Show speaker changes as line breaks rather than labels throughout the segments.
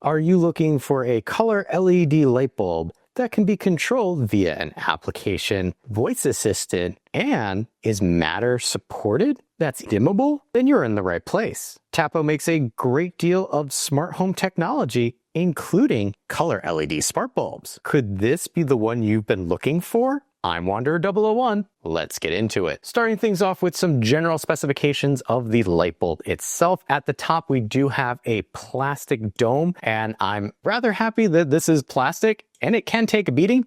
Are you looking for a color LED light bulb that can be controlled via an application, voice assistant, and is Matter supported? That's dimmable? Then you're in the right place. Tapo makes a great deal of smart home technology, including color LED smart bulbs. Could this be the one you've been looking for? I'm Wanderer 001. Let's get into it. Starting things off with some general specifications of the light bulb itself. At the top, we do have a plastic dome, and I'm rather happy that this is plastic and it can take a beating.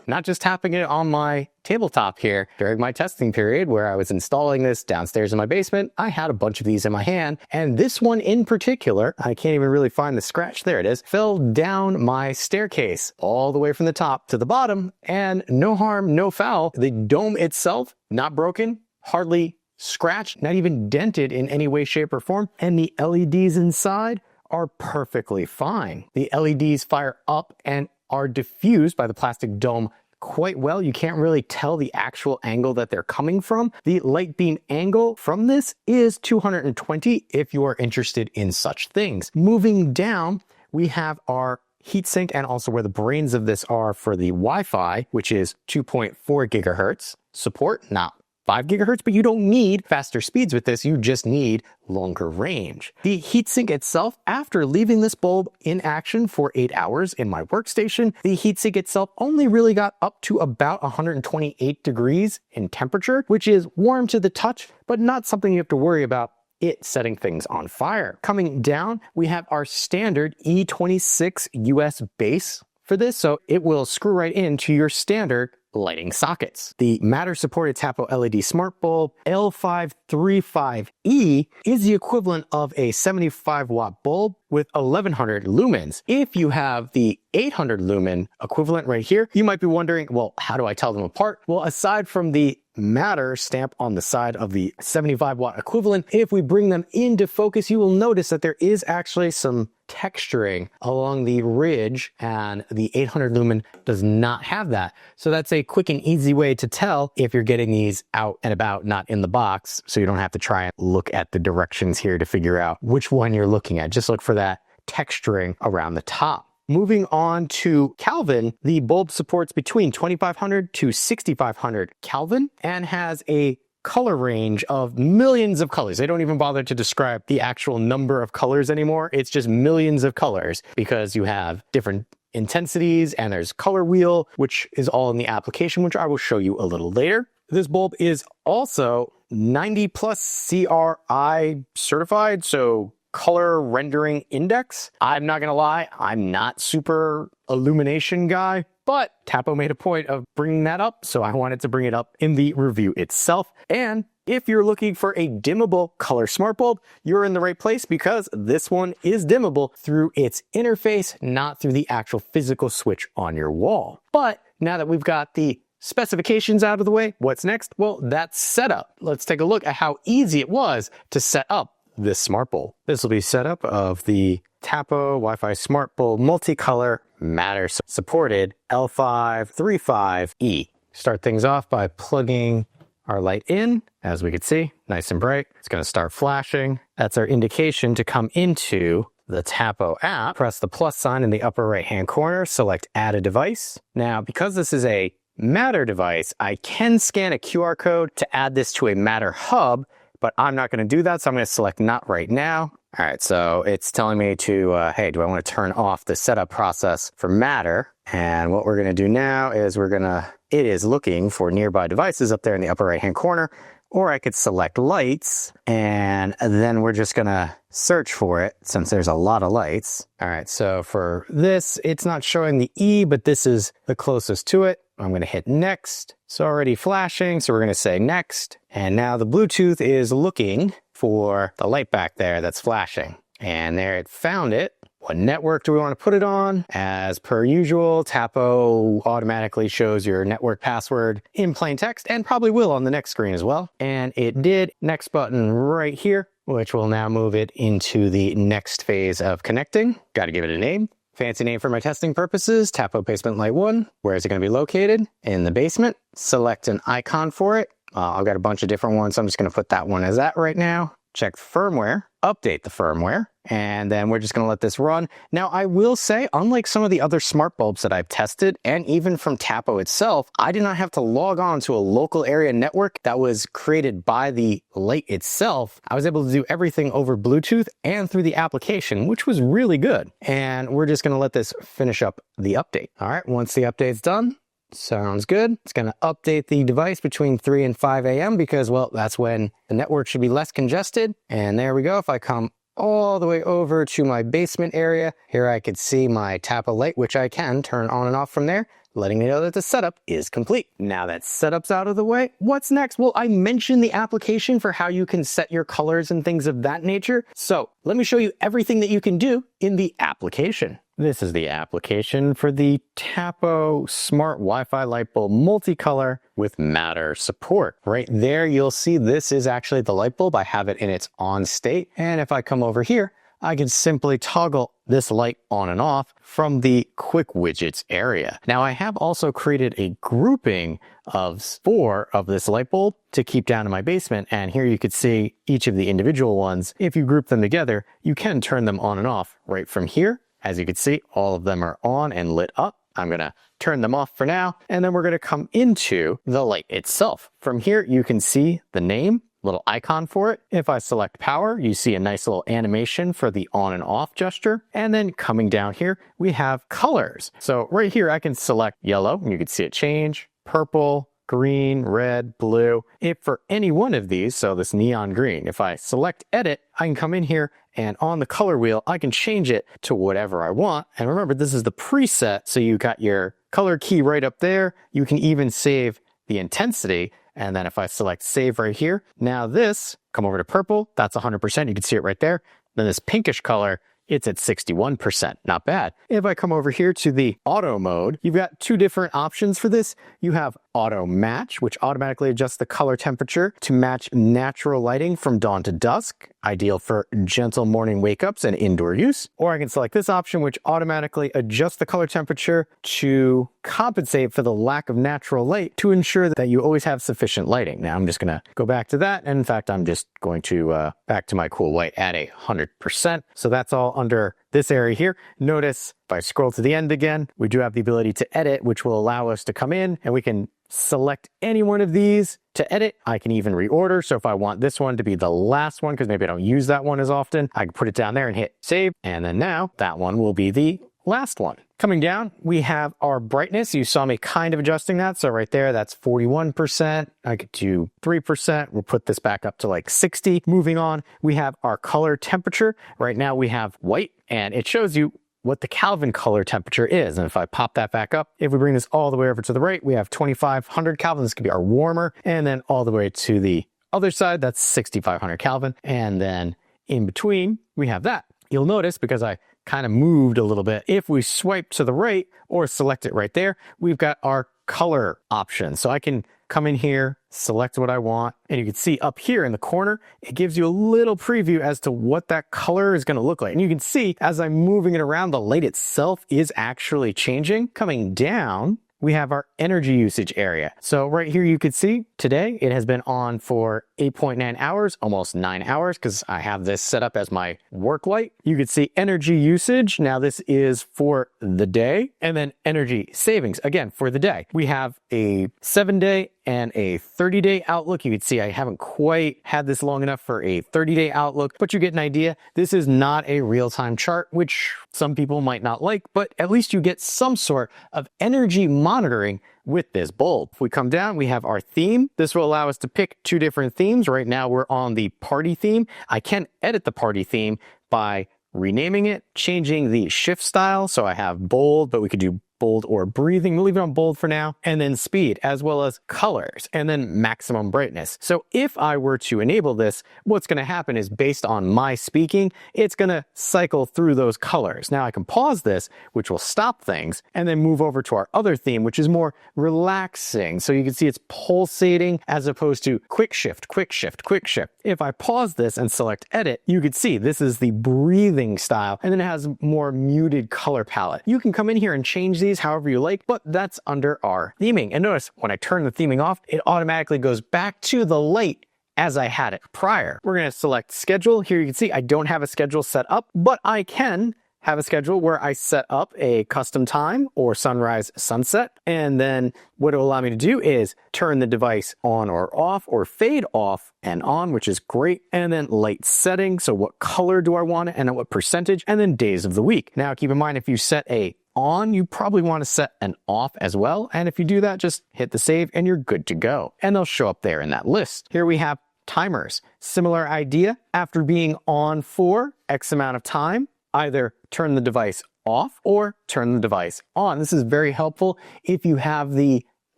Not just tapping it on my tabletop here during my testing period where I was installing this downstairs in my basement. I had a bunch of these in my hand, and this one in particular, I can't even really find the scratch, there it is, fell down my staircase all the way from the top to the bottom, and no harm, no foul. The dome itself, not broken, hardly scratched, not even dented in any way, shape, or form, and the LEDs inside are perfectly fine. The LEDs fire up and are diffused by the plastic dome quite well. You can't really tell the actual angle that they're coming from. The light beam angle from this is 220 if you are interested in such things. Moving down, we have our heatsink and also where the brains of this are for the Wi-Fi, which is 2.4 gigahertz support, not 5 gigahertz, but you don't need faster speeds with this, you just need longer range. The heatsink itself, after leaving this bulb in action for 8 hours in my workstation, the heatsink itself only really got up to about 128 degrees in temperature, which is warm to the touch, but not something you have to worry about it setting things on fire. Coming down, we have our standard E26 US base for this, so it will screw right into your standard lighting sockets. The Matter supported Tapo LED smart bulb L535E is the equivalent of a 75 watt bulb with 1100 lumens. If you have the 800 lumen equivalent right here, you might be wondering, well, how do I tell them apart? Well, aside from the Matter stamp on the side of the 75 watt equivalent, if we bring them into focus, you will notice that there is actually some texturing along the ridge, and the 800 lumen does not have that. So that's a quick and easy way to tell if you're getting these out and about, not in the box, so you don't have to try and look at the directions here to figure out which one you're looking at. Just look for that texturing around the top. Moving on to Kelvin, the bulb supports between 2500 to 6500 Kelvin and has a color range of millions of colors. They don't even bother to describe the actual number of colors anymore. It's just millions of colors because you have different intensities and there's color wheel, which is all in the application, which I will show you a little later. This bulb is also 90 plus CRI certified, so color rendering index. I'm not gonna lie, I'm not super illumination guy, but Tapo made a point of bringing that up, so I wanted to bring it up in the review itself. And if you're looking for a dimmable color smart bulb, you're in the right place because this one is dimmable through its interface, not through the actual physical switch on your wall. But now that we've got the specifications out of the way, what's next? Well, that's setup. Let's take a look at how easy it was to set up this smart bulb. This will be setup of the Tapo Wi-Fi smart bulb multicolor Matter supported L535E. Start things off by plugging our light in. As we can see, nice and bright. It's going to start flashing. That's our indication to come into the Tapo app. Press the plus sign in the upper right hand corner, select add a device. Now, because this is a Matter device, I can scan a QR code to add this to a Matter hub, but I'm not going to do that, so I'm going to select not right now. All right, so it's telling me to, hey, do I want to turn off the setup process for Matter? And what we're going to do now is it is looking for nearby devices up there in the upper right-hand corner, or I could select lights, and then we're just going to search for it since there's a lot of lights. All right, so for this, it's not showing the E, but this is the closest to it. I'm going to hit next. It's already flashing, so we're going to say next. And now the Bluetooth is looking for the light back there that's flashing. And there it found it. What network do we want to put it on? As per usual, Tapo automatically shows your network password in plain text and probably will on the next screen as well. And it did. Next button right here, which will now move it into the next phase of connecting. Got to give it a name. Fancy name for my testing purposes, Tapo Basement Light 1. Where is it going to be located? In the basement. Select an icon for it. I've got a bunch of different ones, so I'm just going to put that one as that right now. Check the firmware, update the firmware, And then we're just going to let this run. Now, I will say, unlike some of the other smart bulbs that I've tested, and even from Tapo itself, I did not have to log on to a local area network that was created by the light itself. I was able to do everything over Bluetooth and through the application, which was really good. And we're just going to let this finish up the update. All right, once the update's done, sounds good. It's going to update the device between 3 and 5 a.m. because, well, that's when the network should be less congested. And there we go. If I come all the way over to my basement area, here I could see my Tapo light, which I can turn on and off from there, letting me know that the setup is complete. Now that setup's out of the way, what's next? Well, I mentioned the application for how you can set your colors and things of that nature. So let me show you everything that you can do in the application. This is the application for the Tapo Smart Wi-Fi Light Bulb Multicolor with Matter support. Right there, you'll see this is actually the light bulb. I have it in its on state. And if I come over here, I can simply toggle this light on and off from the quick widgets area. Now, I have also created a grouping of 4 of this light bulb to keep down in my basement. And here you could see each of the individual ones. If you group them together, you can turn them on and off right from here. As you can see, all of them are on and lit up. I'm going to turn them off for now, and then we're going to come into the light itself. From here, you can see the name, little icon for it. If I select power, you see a nice little animation for the on and off gesture. And then coming down here, we have colors. So right here, I can select yellow, and you can see it change, purple, green, red, blue. If for any one of these, so this neon green, if I select edit, I can come in here and on the color wheel, I can change it to whatever I want. And remember, this is the preset. So you got your color key right up there. You can even save the intensity. And then if I select save right here, now this, come over to purple, that's 100%. You can see it right there. Then this pinkish color, it's at 61%, not bad. If I come over here to the auto mode, you've got 2 different options for this. You have auto match, which automatically adjusts the color temperature to match natural lighting from dawn to dusk, ideal for gentle morning wake-ups and indoor use. Or I can select this option, which automatically adjusts the color temperature to compensate for the lack of natural light to ensure that you always have sufficient lighting. Now I'm just gonna go back to that. And in fact, I'm just going to back to my cool white at 100%. So that's all under this area here. Notice if I scroll to the end again, we do have the ability to edit, which will allow us to come in and we can select any one of these to edit. I can even reorder. So if I want this one to be the last one, because maybe I don't use that one as often, I can put it down there and hit save. And then now that one will be the last one. Coming down, we have our brightness. You saw me kind of adjusting that. So right there, that's 41%. I could do 3%. We'll put this back up to like 60. Moving on, we have our color temperature. Right now we have white, and it shows you what the Kelvin color temperature is. And if I pop that back up, if we bring this all the way over to the right, we have 2500 Kelvin. This could be our warmer. And then all the way to the other side, that's 6500 Kelvin. And then in between, we have that. You'll notice, because I kind of moved a little bit, if we swipe to the right or select it right there, we've got our color option. So I can come in here, select what I want, and you can see up here in the corner, it gives you a little preview as to what that color is going to look like. And you can see as I'm moving it around, the light itself is actually changing. Coming down, we have our energy usage area. So right here, you can see today it has been on for 8.9 hours, almost 9 hours, because I have this set up as my work light. You can see energy usage. Now this is for the day, and then energy savings, again, for the day. We have a 7-day and a 30-day outlook. You can see I haven't quite had this long enough for a 30-day outlook, but you get an idea. This is not a real-time chart, which some people might not like, but at least you get some sort of energy monitoring with this bulb. If we come down, we have our theme. This will allow us to pick 2 different themes. Right now, we're on the party theme. I can edit the party theme by renaming it, changing the shift style. So I have bold, but we could do bold or breathing. We'll leave it on bold for now. And then speed, as well as colors, and then maximum brightness. So if I were to enable this, what's going to happen is, based on my speaking, it's going to cycle through those colors. Now I can pause this, which will stop things, and then move over to our other theme, which is more relaxing. So you can see it's pulsating as opposed to quick shift, quick shift, quick shift. If I pause this and select edit, you can see this is the breathing style, and then it has more muted color palette. You can come in here and change these however you like, but that's under our theming. And notice when I turn the theming off, it automatically goes back to the light as I had it prior. We're going to select schedule. Here you can see I don't have a schedule set up, but I can have a schedule where I set up a custom time or sunrise sunset. And then what it will allow me to do is turn the device on or off or fade off and on, which is great. And then light setting. So what color do I want it and at what percentage? And then days of the week. Now keep in mind, if you set a on, you probably want to set an off as well. And if you do that, just hit the save and you're good to go. And they'll show up there in that list. Here we have timers. Similar idea. After being on for X amount of time, either turn the device off or turn the device on. This is very helpful if you have the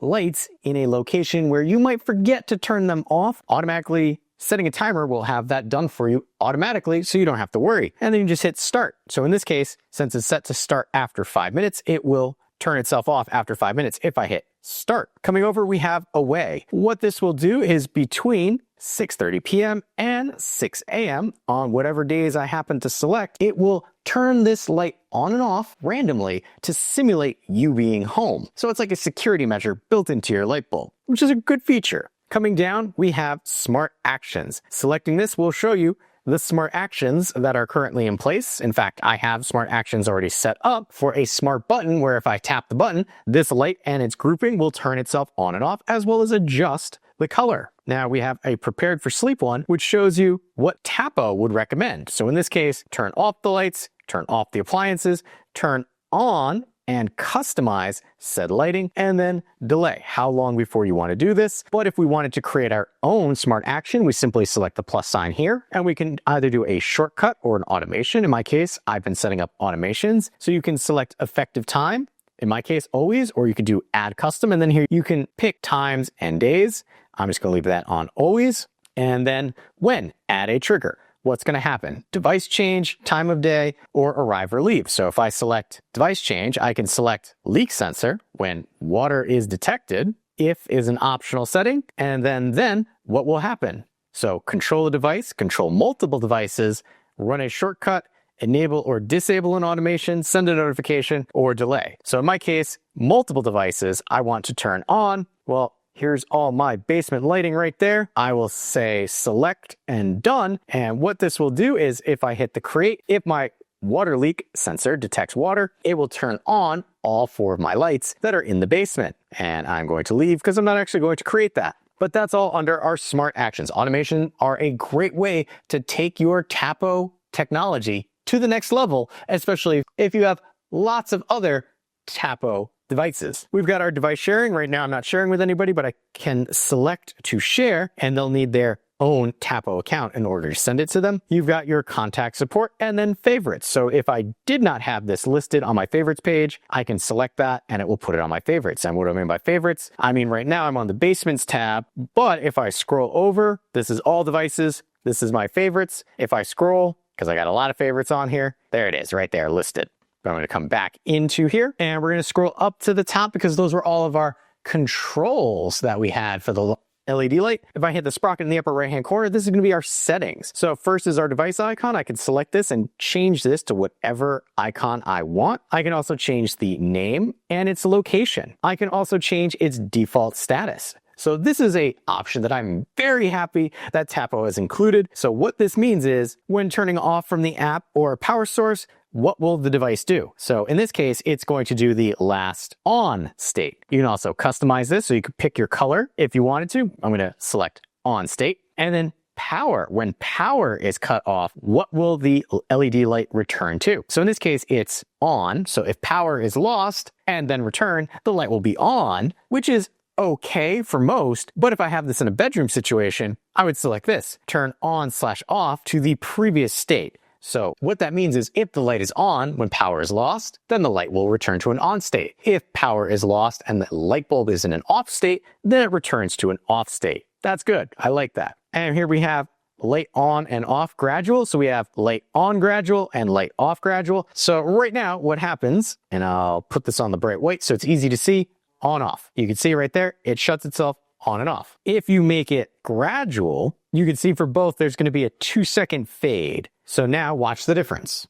lights in a location where you might forget to turn them off. Automatically setting a timer will have that done for you automatically, so you don't have to worry. And then you just hit start. So in this case, since it's set to start after 5 minutes, it will turn itself off after 5 minutes if I hit start. Coming over, we have away. What this will do is between 6:30 p.m. and 6 a.m. on whatever days I happen to select, it will turn this light on and off randomly to simulate you being home. So it's like a security measure built into your light bulb, which is a good feature. Coming down, we have smart actions. Selecting this will show you the smart actions that are currently in place. In fact, I have smart actions already set up for a smart button where if I tap the button, this light and its grouping will turn itself on and off, as well as adjust the color. Now we have a prepared for sleep one, which shows you what Tapo would recommend. So in this case, turn off the lights, turn off the appliances, turn on and customize said lighting, and then delay how long before you want to do this. But if we wanted to create our own smart action, we simply select the plus sign here, and we can either do a shortcut or an automation. In my case, I've been setting up automations. So you can select effective time, in my case, always, or you could do add custom, and then here you can pick times and days. I'm just going to leave that on always. And then when, add a trigger. What's going to happen? Device change, time of day, or arrive or leave. So if I select device change, I can select leak sensor when water is detected. If is an optional setting. And then what will happen? So control the device, control multiple devices, run a shortcut, enable or disable an automation, send a notification, or delay. So in my case, multiple devices I want to turn on. Well, here's all my basement lighting right there. I will say select and done. And what this will do is if I hit the create, if my water leak sensor detects water, it will turn on all 4 of my lights that are in the basement. And I'm going to leave because I'm not actually going to create that. But that's all under our smart actions. Automation are a great way to take your Tapo technology to the next level, especially if you have lots of other Tapo devices. We've got our device sharing. Right now I'm not sharing with anybody, but I can select to share and they'll need their own Tapo account in order to send it to them. You've got your contact support and then favorites. So if I did not have this listed on my favorites page, I can select that and it will put it on my favorites. And what do I mean by favorites? I mean, right now I'm on the basements tab, but if I scroll over, this is all devices. This is my favorites. If I scroll, because I got a lot of favorites on here, there it is right there listed. I'm going to come back into here and we're going to scroll up to the top because those were all of our controls that we had for the LED light. If I hit the sprocket in the upper right hand corner, this is going to be our settings. So first is our device icon. I can select this and change this to whatever icon I want. I can also change the name and its location. I can also change its default status. So this is an option that I'm very happy that Tapo has included. So what this means is when turning off from the app or a power source, what will the device do? So in this case, it's going to do the last on state. You can also customize this so you could pick your color if you wanted to. I'm going to select on state and then power. When power is cut off, what will the LED light return to? So in this case, it's on. So if power is lost and then return, the light will be on, which is okay for most. But if I have this in a bedroom situation, I would select this, turn on/off to the previous state. So what that means is if the light is on when power is lost, then the light will return to an on state. If power is lost and the light bulb is in an off state, then it returns to an off state. That's good. I like that. And here we have light on and off gradual. So we have light on gradual and light off gradual. So right now what happens, and I'll put this on the bright white so it's easy to see, on off. You can see right there, it shuts itself on and off. If you make it gradual, you can see for both, there's going to be a 2-second fade. So now watch the difference.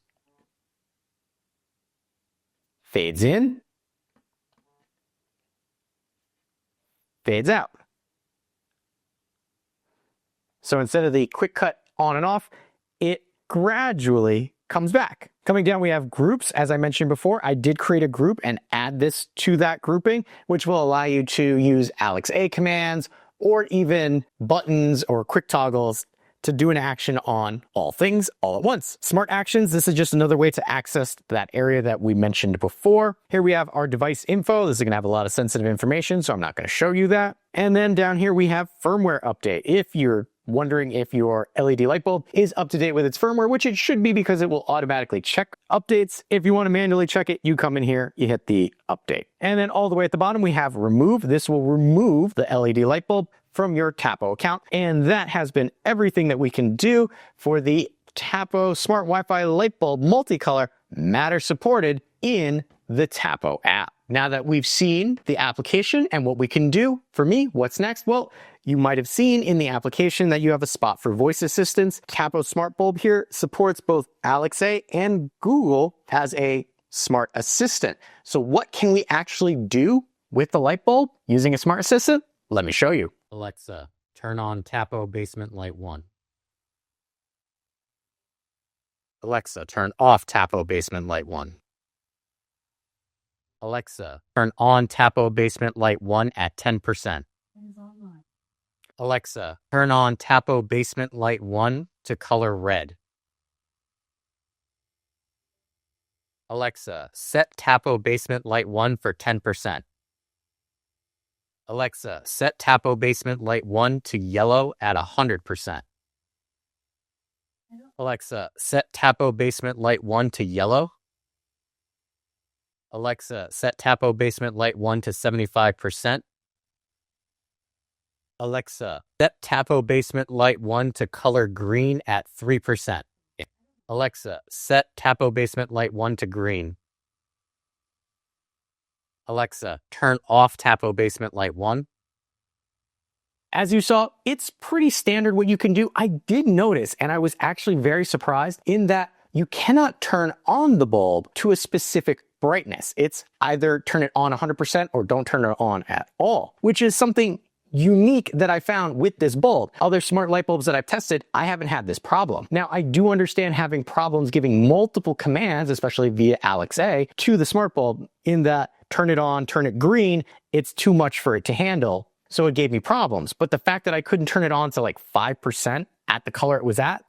Fades in, fades out. So instead of the quick cut on and off, it gradually comes back. Coming down, we have groups. As I mentioned before, I did create a group and add this to that grouping, which will allow you to use AlexA commands or even buttons or quick toggles to do an action on all things all at once. Smart actions, this is just another way to access that area that we mentioned before. Here we have our device info. This is gonna have a lot of sensitive information, so I'm not gonna show you that. And then down here we have firmware update. If you're wondering if your LED light bulb is up to date with its firmware, which it should be because it will automatically check updates. If you want to manually check it, you come in here, you hit the update. And then all the way at the bottom, we have remove. This will remove the LED light bulb from your Tapo account. And that has been everything that we can do for the Tapo Smart Wi-Fi Light Bulb Multicolor Matter supported in the Tapo app. Now that we've seen the application and what we can do, for me, what's next? Well, you might have seen in the application that you have a spot for voice assistants. Tapo Smart Bulb here supports both Alexa and Google as a smart assistant. So what can we actually do with the light bulb using a smart assistant? Let me show you.
Alexa, turn on Tapo Basement Light 1.
Alexa, turn off Tapo Basement Light 1.
Alexa, turn on Tapo Basement Light 1 at 10%. Alexa, turn on Tapo Basement Light 1 to color red. Alexa, set Tapo Basement Light 1 for 10%. Alexa, set Tapo Basement Light 1 to yellow at 100%. Alexa, set Tapo Basement Light 1 to yellow. Alexa, set Tapo Basement Light 1 to 75%. Alexa, set Tapo Basement Light 1 to color green at 3%. Alexa, set Tapo Basement Light 1 to green. Alexa, turn off Tapo Basement Light 1.
As you saw, it's pretty standard what you can do. I did notice, and I was actually very surprised in that you cannot turn on the bulb to a specific brightness. It's either turn it on 100% or don't turn it on at all, which is something unique that I found with this bulb. Other smart light bulbs that I've tested, I haven't had this problem. Now, I do understand having problems giving multiple commands, especially via Alexa, to the smart bulb in that turn it on, turn it green, it's too much for it to handle. So it gave me problems. But the fact that I couldn't turn it on to like 5% at the color it was at,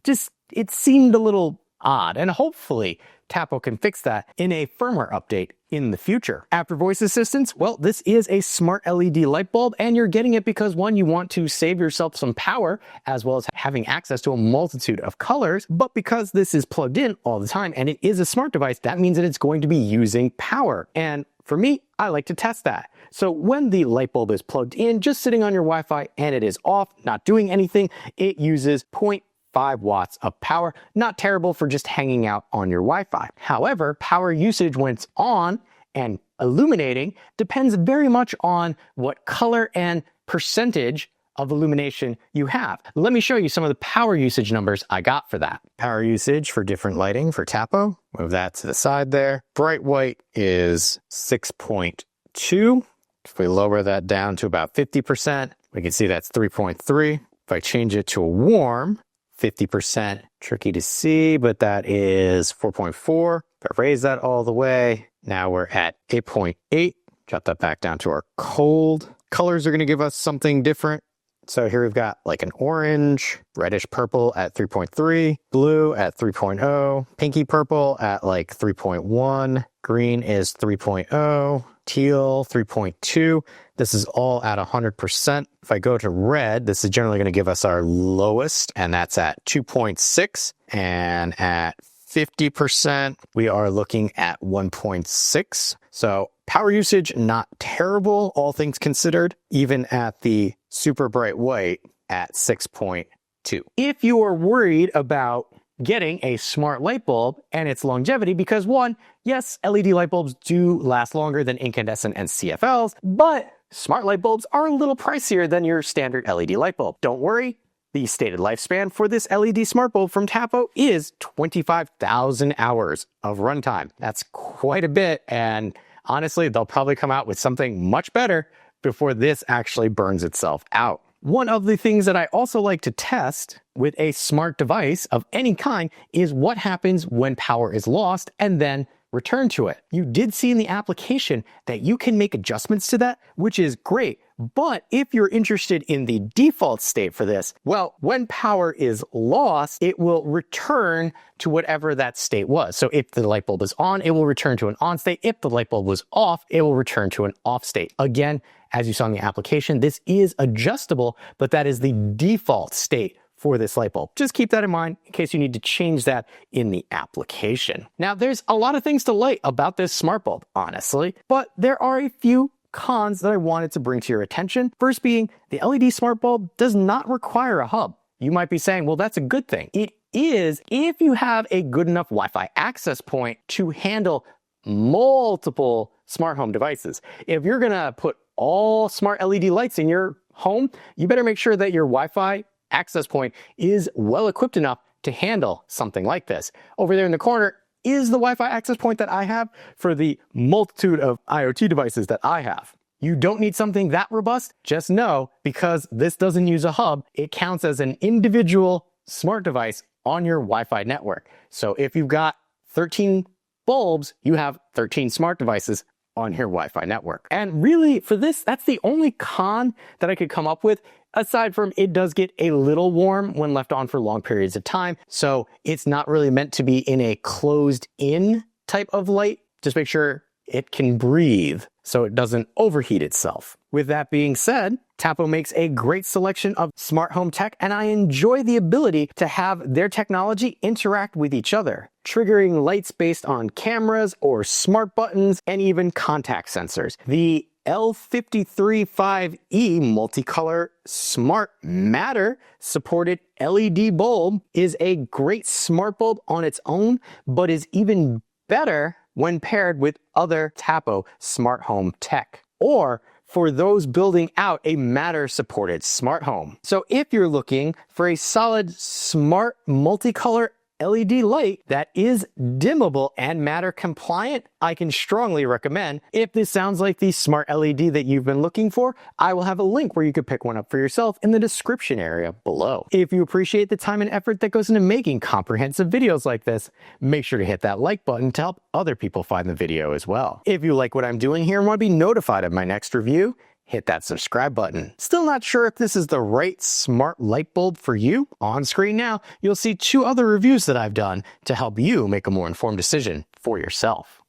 it seemed a little odd. And hopefully Tapo can fix that in a firmware update in the future. After voice assistants, well, this is a smart LED light bulb, and you're getting it because one, you want to save yourself some power, as well as having access to a multitude of colors. But because this is plugged in all the time and it is a smart device, that means that it's going to be using power. And for me, I like to test that. So when the light bulb is plugged in, just sitting on your Wi-Fi and it is off, not doing anything, it uses 0.5 watts of power. Not terrible for just hanging out on your Wi-Fi. However, power usage when it's on and illuminating depends very much on what color and percentage of illumination you have. Let me show you some of the power usage numbers I got for that. Power usage for different lighting for Tapo. Move that to the side there. Bright white is 6.2. If we lower that down to about 50%, we can see that's 3.3. If I change it to a warm, 50%, tricky to see, but that is 4.4. If I raise that all the way, now we're at 8.8. Drop that back down to our cold. Colors are going to give us something different. So here we've got like an orange, reddish purple at 3.3, blue at 3.0, pinky purple at like 3.1, green is 3.0, teal 3.2. This is all at 100%. If I go to red, this is generally going to give us our lowest, and that's at 2.6. And at 50%, we are looking at 1.6. So power usage, not terrible, all things considered, even at the super bright white at 6.2. If you are worried about getting a smart light bulb and its longevity, because one, yes, LED light bulbs do last longer than incandescent and CFLs, but smart light bulbs are a little pricier than your standard LED light bulb. Don't worry. The stated lifespan for this LED smart bulb from Tapo is 25,000 hours of runtime. That's quite a bit, and honestly, they'll probably come out with something much better before this actually burns itself out. One of the things that I also like to test with a smart device of any kind is what happens when power is lost and then return to it. You did see in the application that you can make adjustments to that, which is great. But if you're interested in the default state for this, well, when power is lost, it will return to whatever that state was. So if the light bulb is on, it will return to an on state. If the light bulb was off, it will return to an off state. Again, as you saw in the application, this is adjustable, but that is the default state for this light bulb. Just keep that in mind in case you need to change that in the application. Now, there's a lot of things to like about this smart bulb, honestly, but there are a few cons that I wanted to bring to your attention. First being, the LED smart bulb does not require a hub. You might be saying, well, that's a good thing. It is if you have a good enough Wi-Fi access point to handle multiple smart home devices. If you're gonna put all smart LED lights in your home, you better make sure that your Wi-Fi access point is well equipped enough to handle something like this. Over there in the corner is the Wi-Fi access point that I have for the multitude of IoT devices that I have. You don't need something that robust. Just know, because this doesn't use a hub, it counts as an individual smart device on your Wi-Fi network. So if you've got 13 bulbs, you have 13 smart devices on your Wi-Fi network. And really, for this, that's the only con that I could come up with, aside from it does get a little warm when left on for long periods of time. So it's not really meant to be in a closed-in type of light. Just make sure it can breathe so it doesn't overheat itself. With that being said, Tapo makes a great selection of smart home tech, and I enjoy the ability to have their technology interact with each other, triggering lights based on cameras or smart buttons and even contact sensors. The L535E multicolor smart matter supported LED bulb is a great smart bulb on its own, but is even better when paired with other Tapo smart home tech, or for those building out a Matter-supported smart home. So if you're looking for a solid, smart, multicolor LED light that is dimmable and Matter compliant, I can strongly recommend. If this sounds like the smart LED that you've been looking for, I will have a link where you could pick one up for yourself in the description area below. If you appreciate the time and effort that goes into making comprehensive videos like this, make sure to hit that like button to help other people find the video as well. If you like what I'm doing here and want to be notified of my next review, hit that subscribe button. Still not sure if this is the right smart light bulb for you? On screen now, you'll see 2 other reviews that I've done to help you make a more informed decision for yourself.